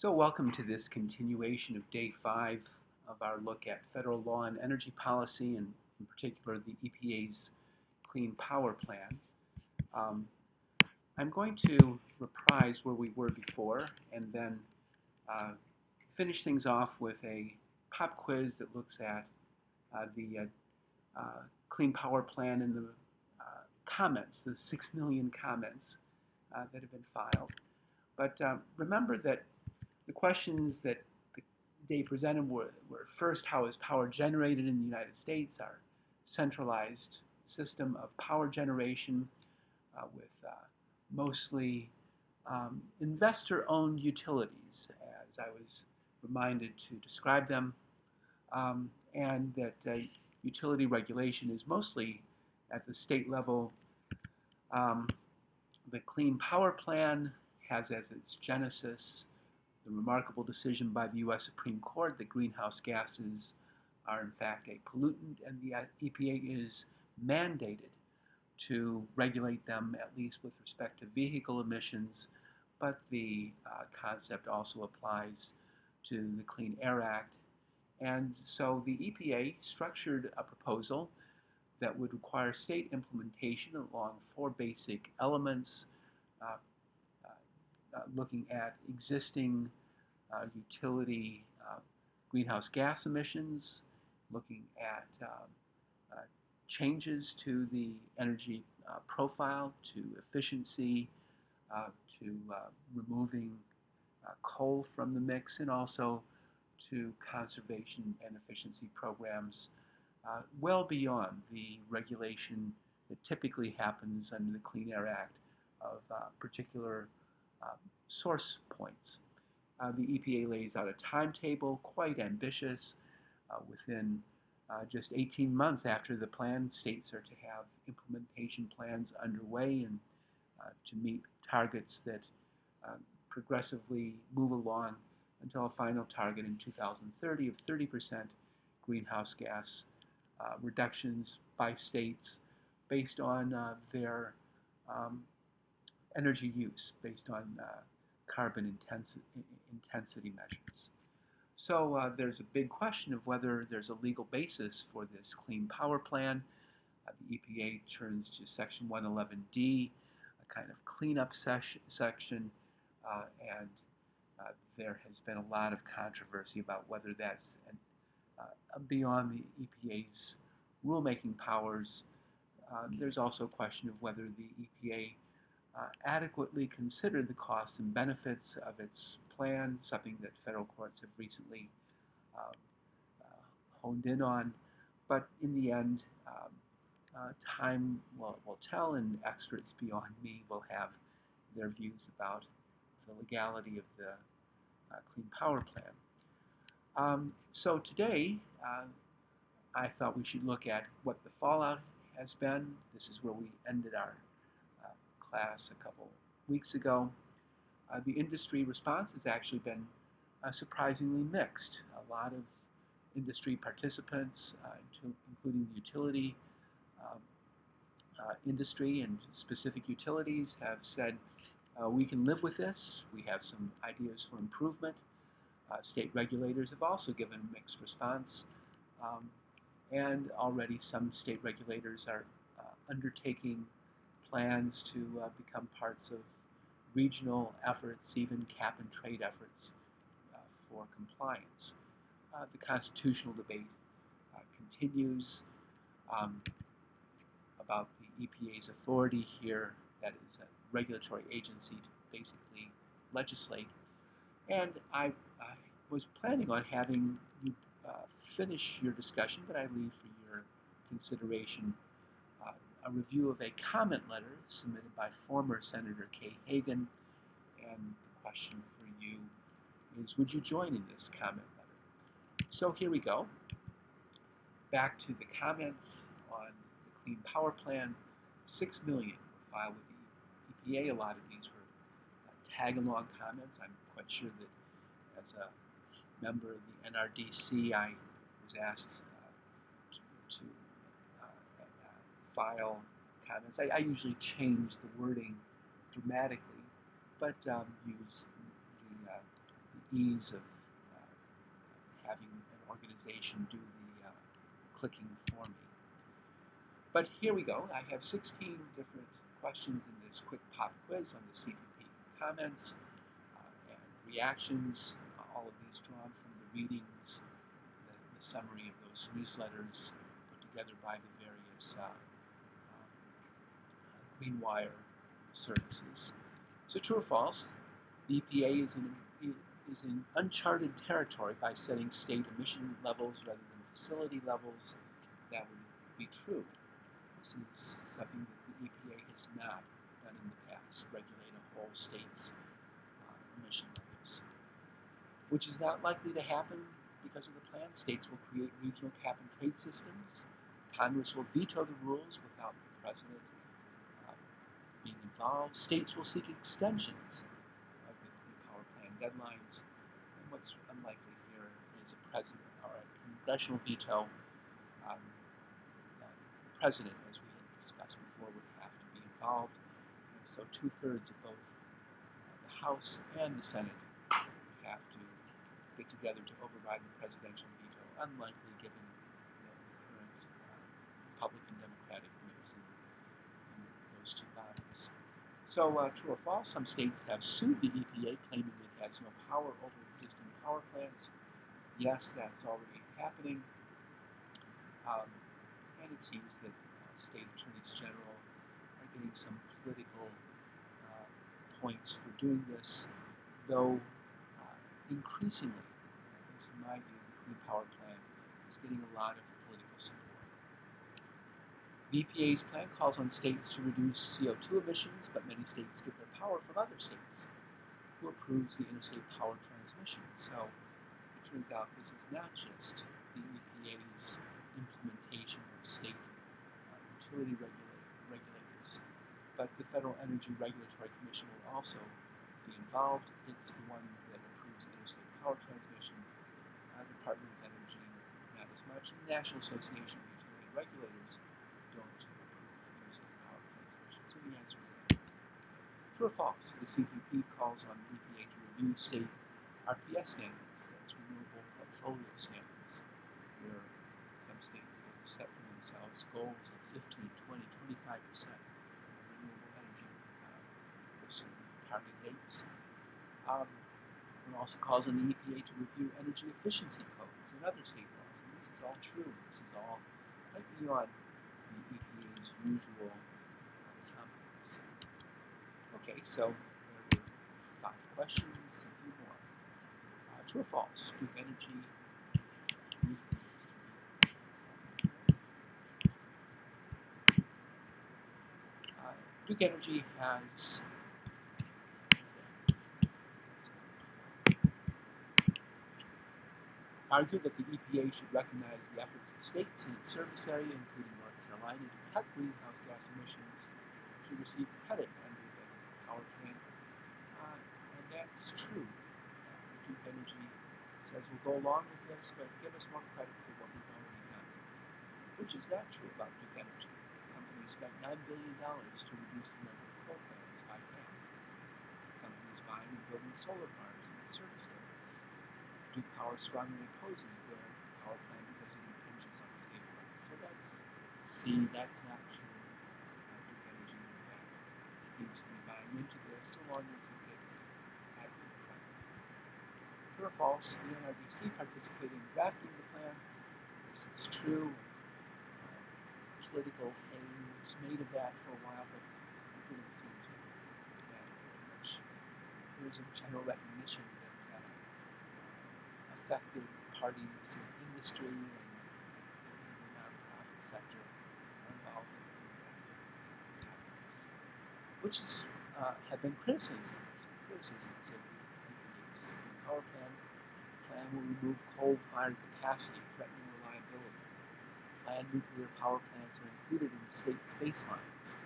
So welcome to this continuation of day 5 of our look at federal law and energy policy, and in particular the EPA's Clean Power Plan. Um, I'm going to reprise where we were before and then uh, finish things off with a pop quiz that looks at the Clean Power Plan and the comments, the 6 million comments that have been filed. But remember that the questions that they presented were first, how is power generated in the United States, our centralized system of power generation with mostly investor-owned utilities, as I was reminded to describe them, and that utility regulation is mostly at the state level. Um, the Clean Power Plan has as its genesis the remarkable decision by the U.S. Supreme Court that greenhouse gases are in fact a pollutant, and the EPA is mandated to regulate them, at least with respect to vehicle emissions, but the concept also applies to the Clean Air Act. And so the EPA structured a proposal that would require state implementation along four basic elements, uh, looking at existing utility greenhouse gas emissions, looking at changes to the energy profile, to efficiency, uh, to removing coal from the mix, and also to conservation and efficiency programs well beyond the regulation that typically happens under the Clean Air Act of particular uh, source points. The EPA lays out a timetable, quite ambitious. Within just 18 months after the plan, states are to have implementation plans underway and to meet targets that progressively move along until a final target in 2030 of 30% greenhouse gas reductions by states based on their um, energy use, based on carbon intensity measures. So there's a big question of whether there's a legal basis for this Clean Power Plan. The EPA turns to Section 111D, a kind of cleanup section, and there has been a lot of controversy about whether that's beyond the EPA's rulemaking powers. There's also a question of whether the EPA adequately considered the costs and benefits of its plan, something that federal courts have recently um, honed in on. But in the end, time will tell, and experts beyond me will have their views about the legality of the Clean Power Plan. So today, I thought we should look at what the fallout has been. This is where we ended our uh, class a couple weeks ago. The industry response has actually been surprisingly mixed. A lot of industry participants, including the utility um, industry and specific utilities, have said we can live with this. We have some ideas for improvement. State regulators have also given a mixed response. Um, and already some state regulators are undertaking plans to become parts of regional efforts, even cap and trade efforts for compliance. The constitutional debate continues um, about the EPA's authority here, that is a regulatory agency to basically legislate. And I was planning on having you uh, finish your discussion, but I leave for your consideration a review of a comment letter submitted by former Senator Hagen. And the question for you is, would you join in this comment letter? So here we go. Back to the comments on the Clean Power Plan. 6 million were filed with the EPA. A lot of these were tag-along comments. I'm quite sure that as a member of the NRDC, I was asked to file comments. I usually change the wording dramatically, but use the ease of having an organization do the clicking for me. But here we go. I have 16 different questions in this quick pop quiz on the CPP comments and reactions, all of these drawn from the readings, the summary of those newsletters put together by the various Greenwire services. So true or false, the EPA is in uncharted territory by setting state emission levels rather than facility levels. That would be true. This is something that the EPA has not done in the past, regulate a whole state's emission levels. Which is not likely to happen because of the plan. States will create regional cap-and-trade systems. Congress will veto the rules without the president being involved. States will seek extensions of the Clean Power Plan deadlines. And what's unlikely here is a president or a congressional veto. The president, as we had discussed before, would have to be involved. And so 2/3 of both the House and the Senate have to get together to override the presidential veto, unlikely given the current Republican Democratic mix in those two bodies. So true or false, some states have sued the EPA claiming it has no power over existing power plants. Yes, that's already happening. And it seems that state attorneys general are getting some political points for doing this, though increasingly, at least in my view, the Clean Power Plan is getting a lot of political support. The EPA's plan calls on states to reduce CO2 emissions, but many states get their power from other states. Who approves the interstate power transmission? So it turns out this is not just the EPA's implementation of state utility regulators, but the Federal Energy Regulatory Commission will also be involved. It's the one that approves interstate power transmission. Department of Energy, not as much. And the National Association of Utility Regulators don't approve interstate power transmission. So the answer is no. True or false? The CPP calls on the EPA to review state RPS standards, that's renewable portfolio standards, where some states have set for themselves goals of 15, 20, 25% renewable energy with certain target dates. It also calls on the EPA to review energy efficiency codes and other state laws. And this is all true. This is all right beyond the EPA's usual competence. Okay, so there were 5 questions, a few more. True or false? Duke Energy Duke Energy has argued that the EPA should recognize the efforts of states in its service area, including North Carolina, to cut greenhouse gas emissions to receive credit under the power plan. And that's true. Duke Energy says we'll go along with this, but give us more credit for what we've already done, which is not true about Duke Energy. The company spent $9 billion to reduce the number of coal plants by half. The company is buying and building solar farms in its service areas. Duke Power strongly opposes the power plan because it impinges on state rights. So that's not true. Duke Energy, in fact, seems to be buying into this so long as it gets adequate credit. True or false, the NRDC participated in drafting the plan. This is true. Political hay was made of that for a while, but it didn't seem to matter very much. There is a general recognition that affected parties in industry and the nonprofit sector are involved in things like this, which have been criticisms of the EPA's power plan. The plan will remove coal-fired capacity, threatening reliability. Planned nuclear power plants are included in state baselines.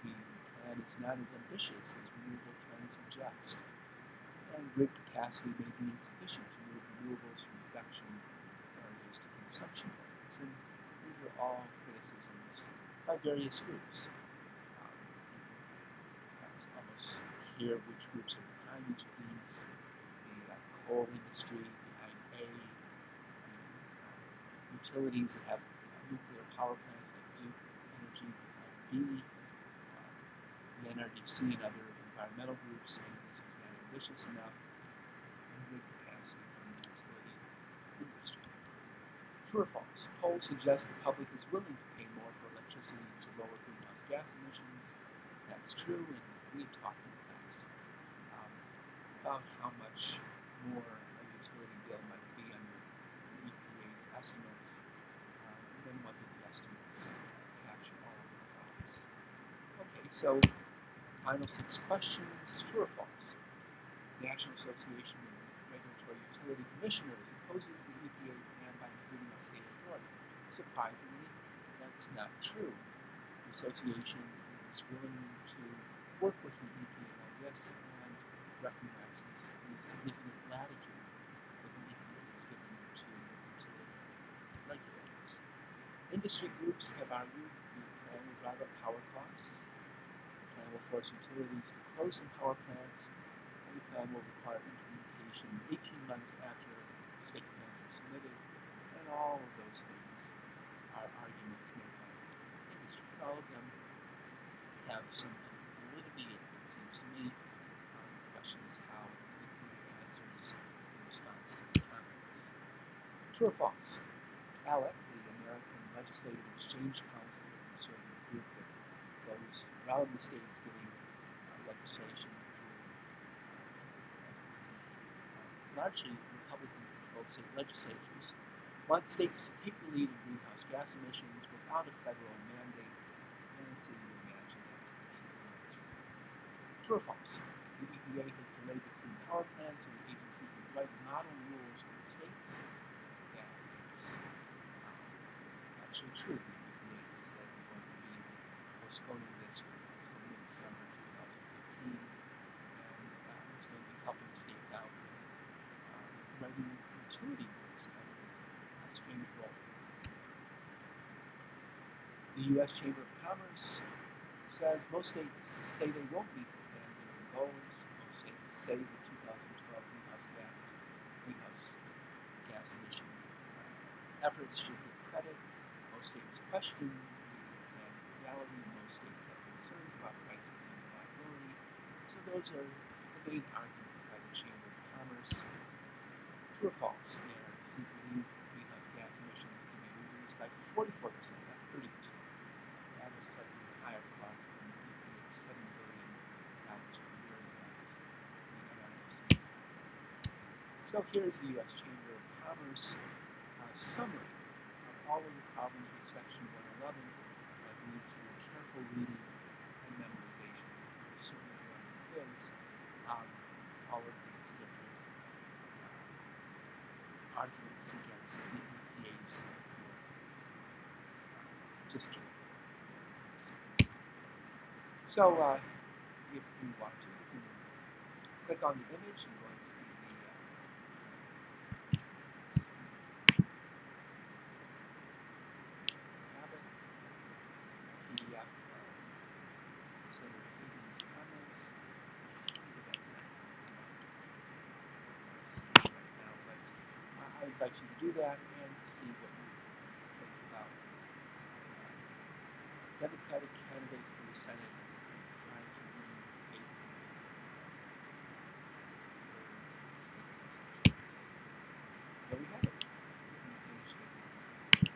The plan is not as ambitious as renewable plans suggest. And grid capacity may be insufficient to move renewables from production areas to consumption areas. And these are all criticisms by various groups. You can almost hear which groups are behind each of these. The coal industry behind A, the utilities that have nuclear power plants like Duke Energy behind B, the NRDC and other environmental groups saying this is not ambitious enough, and grid capacity from the utility industry. True or false? Polls suggest the public is willing to pay more for electricity to lower greenhouse gas emissions. That's true, and we've talked in class about how much more a utility bill might be under the EPA's estimates than what the estimates capture all of the costs. Okay, so final 6 questions, true or false? The National Association of Regulatory Utility Commissioners opposes the EPA plan by including a state authority. Surprisingly, that's not true. The association is willing to work with the EPA on this and recognizes the significant latitude that the EPA is given to utility regulators. Industry groups have argued the plan will drive up power costs. The plan will force utilities to close some power plants. The plan will require implementation 18 months after state plans are submitted, and all of those things are arguments made by industry. All of them have some validity, it seems to me. The question is how the EPA answers in response to the comments. True or false? ALEC, the American Legislative Exchange Council, a conservative group that goes around the states getting legislation largely Republican-controlled state legislatures, want states to take the lead in greenhouse gas emissions without a federal mandate, and so you imagine that to be true or false. The EPA has delayed the Clean Power Plan so the agency can write model rules for the states. That is actually true. The EPA has said we're going to be postponing this until mid-summer 2015, and it's going to be helping states out writing utility rules, kind of a strange role. The U.S. Chamber of Commerce says most states say they won't meet the plan's interim goals. Most states say the 2012 greenhouse gas emission efforts should get credit. Most states question the plan's legality. Most states have concerns about prices and reliability. So those are the main arguments by the Chamber of Commerce. True or false? The NRDC believes that greenhouse gas emissions can be reduced by 44%, not 30%, at a slightly higher cost than the EPA's $7 billion per year. That's the NRDC's. So here's the U.S. Chamber of Commerce summary of all of the problems with Section 111 that lead to a careful reading and memorization. There's certainly one in the quiz. All of these different arguments against the EPA's work. Just kidding. So if you want to, you can click on the image and go and see the PDF of Senator Hagen's comments. Maybe that's not right now, but I invite you to do that and to see what you think about Democratic candidate for the Senate